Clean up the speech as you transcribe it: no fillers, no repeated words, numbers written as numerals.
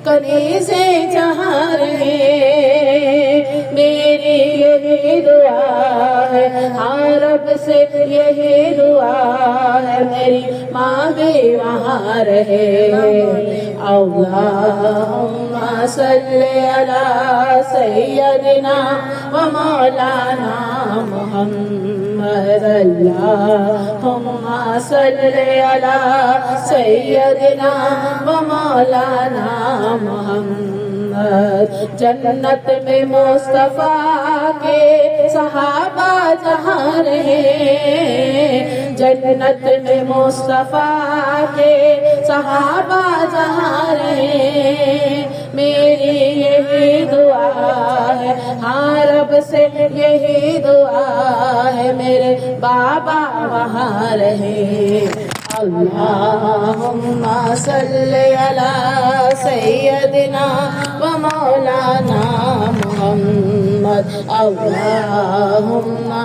कनीज़े जहाँ रहे। मेरी यही दुआ है, हाँ रब से यही दुआ है, मेरी माँ भी वहाँ रहे। अल्लाहुम्मा सल्ली अला सय्यदिना व मौलाना मुहम्मद। अल्लाहुम्मा सल्ली अला सय्यदिना व मौलाना मुहम्मद। जन्नत में मुस्तफा के सहाबा जहाँ रहे, जन्नत में मुस्तफा के सहाबा जहाँ रहे। मेरी यही दुआ है, हाँ रब से यही दुआ है, मेरे बाबा वहाँ रहे। अल्लाहुम्मा सल्ली अला सय्यदिना व मौलाना मुहम्मद। अल्लाहुम्मा